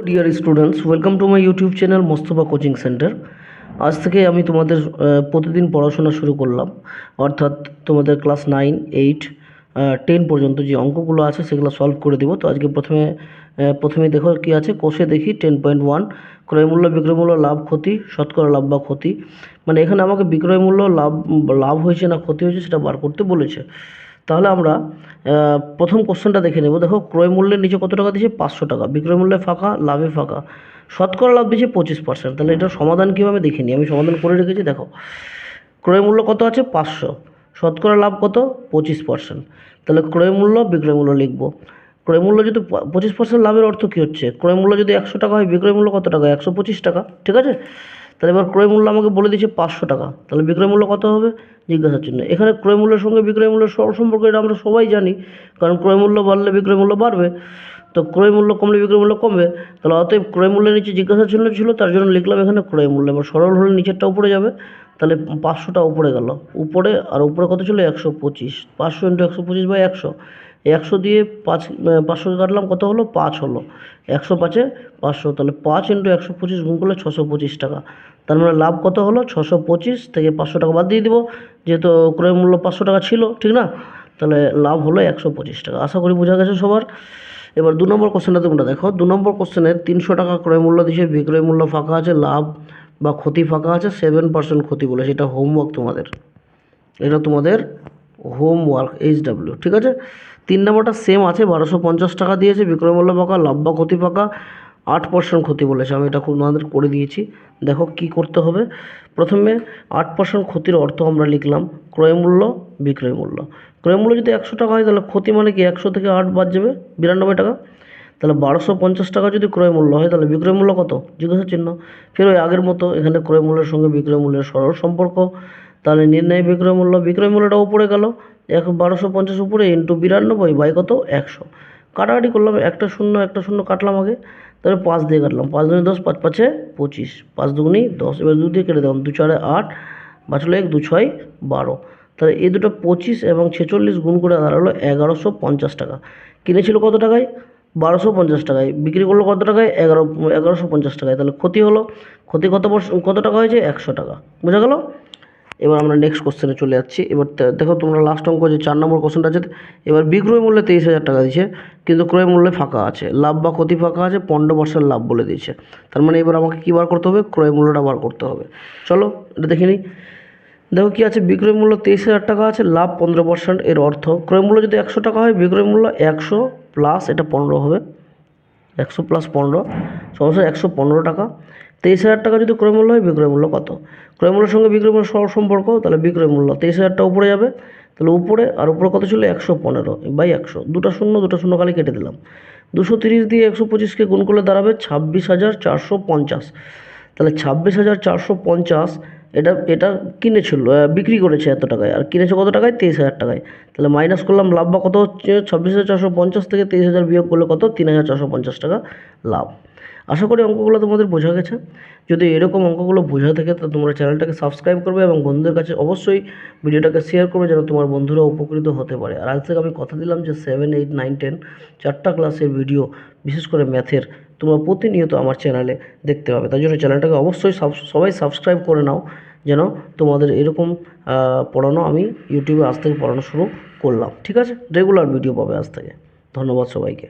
Dear students, welcome to my YouTube channel Mostafa coaching centre. আজ থেকে আমি তোমাদের প্রতিদিন পড়াশোনা শুরু করলাম, অর্থাৎ তোমাদের ক্লাস 9, 8, 10 পর্যন্ত যে অঙ্কগুলো আছে সেগুলো সলভ করে দেবো। তো আজকে প্রথমে দেখো কি আছে, কোষে দেখি 10.1 ক্রয়মূল্য, বিক্রয়মূল্য, লাভ, ক্ষতি, শতকরা লাভ বা ক্ষতি। মানে এখানে আমাকে বিক্রয়মূল্য লাভ হয়েছে না ক্ষতি হয়েছে সেটা বার করতে বলেছে। তাহলে আমরা প্রথম কোশ্চেনটা দেখে নেব। দেখো, ক্রয় মূল্যের নিচে কত টাকা দিয়েছে? 500 টাকা। বিক্রয় মূল্যে ফাঁকা, লাভে ফাঁকা, শতকরা লাভ দিয়েছে 25%। তাহলে এটার সমাধান কীভাবে দেখে নিই, আমি সমাধান করে রেখেছি। দেখো, ক্রয় মূল্য কত আছে? 500, শতকরা লাভ কত? 25%। তাহলে ক্রয় মূল্য বিক্রয় মূল্য লিখব। ক্রয় মূল্য যদি 25% লাভের অর্থ কী হচ্ছে? ক্রয় মূল্য যদি 100 টাকা হয়, বিক্রয় মূল্য কত টাকা? 125 টাকা, ঠিক আছে। তাহলে এবার ক্রয় মূল্য আমাকে বলে দিয়েছে 500 টাকা, তাহলে বিক্রয় মূল্য কত হবে জিজ্ঞাসার জন্য। এখানে ক্রয় মূল্যের সঙ্গে বিক্রয় মূল্যের সম্পর্ক এটা আমরা সবাই জানি, কারণ ক্রয় মূল্য বাড়লে বিক্রয় মূল্য বাড়বে, তো ক্রয় মূল্য কমলে বিক্রয় মূল্য কমবে। তাহলে অতএব ক্রয় মূল্যের নিচে জিজ্ঞাসার জন্য ছিল, তার জন্য লিখলাম এখানে ক্রয় মূল্য। এবার সরল হলে নিচেরটা উপরে যাবে, তাহলে 500টা উপরে গেল, উপরে আর উপরে কত ছিল? 125। 500 × 125/100, 100 দিয়ে 500 কাটলাম, কত হলো? 5 হলো। 100 5-এ 500, তাহলে 5 × 125 গুণ করলে 625 টাকা। তার মানে লাভ কত হলো? 625 থেকে 500 টাকা বাদ দিয়ে দিব, যেহেতু ক্রয় মূল্য 500 টাকা ছিল, ঠিক না? তাহলে লাভ হলো 125 টাকা। আশা করি বোঝা গেছে সবার। এবার 2 নম্বর কোশ্চেনটা তোমরা দেখো। 2 নম্বর কোশ্চেনে 300 টাকা ক্রয় মূল্য দিয়েছে, বিক্রয় মূল্য ফাঁকা আছে, লাভ বা ক্ষতি ফাঁকা আছে, 7% ক্ষতি বলেছে। এটা হোমওয়ার্ক তোমাদের, এটা তোমাদের হোমওয়ার্ক HW, ঠিক আছে। 3 নম্বরটা সেম আছে, 1250 টাকা দিয়েছে, বিক্রয় মূল্য ফাঁকা, লাভ বা ক্ষতি ফাঁকা, 8% ক্ষতি বলেছে। আমি এটা তোমাদের করে দিয়েছি। দেখো কি করতে হবে। প্রথমে 8% ক্ষতির অর্থ আমরা লিখলাম ক্রয় মূল্য বিক্রয় মূল্য। ক্রয় মূল্য যদি 100 টাকা হয়, তাহলে ক্ষতি মানে কি? 100 থেকে 8 বাদ যাবে, 92 টাকা। তাহলে 1250 টাকা যদি ক্রয় মূল্য হয়, তাহলে বিক্রয় মূল্য কত? জিজ্ঞাসা চিহ্ন। ফের ওই আগের মতো এখানে ক্রয় মূল্যের সঙ্গে বিক্রয় মূল্যের সরল সম্পর্ক। তাহলে নির্ণয় বিক্রয় মূল্য, বিক্রয় মূল্যটা উপরে গেল, 1250 উপরে ইন্টু 92 বাই কত? 100। কাটাকাটি করলাম, একটা শূন্য কাটলাম আগে, তাহলে 5 দিয়ে কাটলাম, 5 দুগুণে 10, 5 5-এ 25, 5 দুগুণে 10। এবার 2 দিয়ে কেটে দিলাম, 2 4-এ 8, বাঁচলো 1, 2 6 12। তাহলে এই দুটো 25 এবং 46 গুণ করে দাঁড়ালো 1150 টাকা। কিনেছিল কত টাকায়? 1250 টাকায়। বিক্রি করলো কত টাকায়? 1150 টাকায়। তাহলে ক্ষতি হলো, ক্ষতি কত টাকা হয়েছে? 100 টাকা। বোঝা গেল? এবার আমরা নেক্সট কোশ্চেনে চলে যাচ্ছি। এবার দেখো তোমরা লাস্ট অঙ্ক যে 4 নম্বর কোশ্চেনটা আছে, এবার বিক্রয় মূল্যে 23,000 টাকা দিয়েছে, কিন্তু ক্রয় মূল্যে ফাঁকা আছে, লাভ বা ক্ষতি ফাঁকা আছে, 15% লাভ বলে দিয়েছে। তার মানে এবার আমাকে কী বার করতে হবে? ক্রয় মূল্যটা বার করতে হবে। চলো এটা দেখে নিই। দেখো কি আছে, বিক্রয় মূল্য 23,000 টাকা আছে, লাভ 15%। এর অর্থ ক্রয় মূল্য যদি 100 টাকা হয়, বিক্রয় মূল্য 100 প্লাস এটা 15 হবে, 100 প্লাস 15 সমস্যা 115 টাকা। 23,000 টাকা যদি ক্রয় মূল্য হয়, বিক্রয় মূল্য কত? ক্রয় মূল্যের সঙ্গে বিক্রয় মূল্য সরল সম্পর্ক, তাহলে বিক্রয় মূল্য 23,000টা উপরে যাবে, তাহলে উপরে আর উপরে কত ছিল? 115/100। দুটো শূন্য কালি কেটে দিলাম। 230 দিয়ে 125কে গুণ করলে দাঁড়াবে 26,450। তাহলে 26,450 এটা কিনেছিল, বিক্রি করেছে এত টাকায়, আর কিনেছে কত টাকায়? 23,000 টাকায়। তাহলে মাইনাস করলাম, লাভ বা কত হচ্ছে? 26,450 থেকে 23,000 বিয়োগ করলে কত? 3,450 টাকা লাভ। আশা করি অঙ্কগুলো তোমাদের বোঝা গেছে। যদি এরকম অঙ্কগুলো বোঝা থাকে, তো তোমরা চ্যানেলটাকে সাবস্ক্রাইব করবে এবং বন্ধুদের কাছে অবশ্যই ভিডিওটাকে শেয়ার করবে, যেন তোমার বন্ধুরা উপকৃত হতে পারে। আর আজ থেকে আমি কথা দিলাম যে 7, 8, 9, 10 4টা ক্লাসের ভিডিও, বিশেষ করে ম্যাথের, তোমরা প্রতিনিয়ত আমার চ্যানেলে দেখতে পাবে। তাই জন্য চ্যানেলটাকে অবশ্যই সবাই সাবস্ক্রাইব করে নাও, যেন তোমাদের এরকম পড়ানো আমি ইউটিউবে আজ থেকে পড়ানো শুরু করলাম, ঠিক আছে। রেগুলার ভিডিও পাবে আজ থেকে। ধন্যবাদ সবাইকে।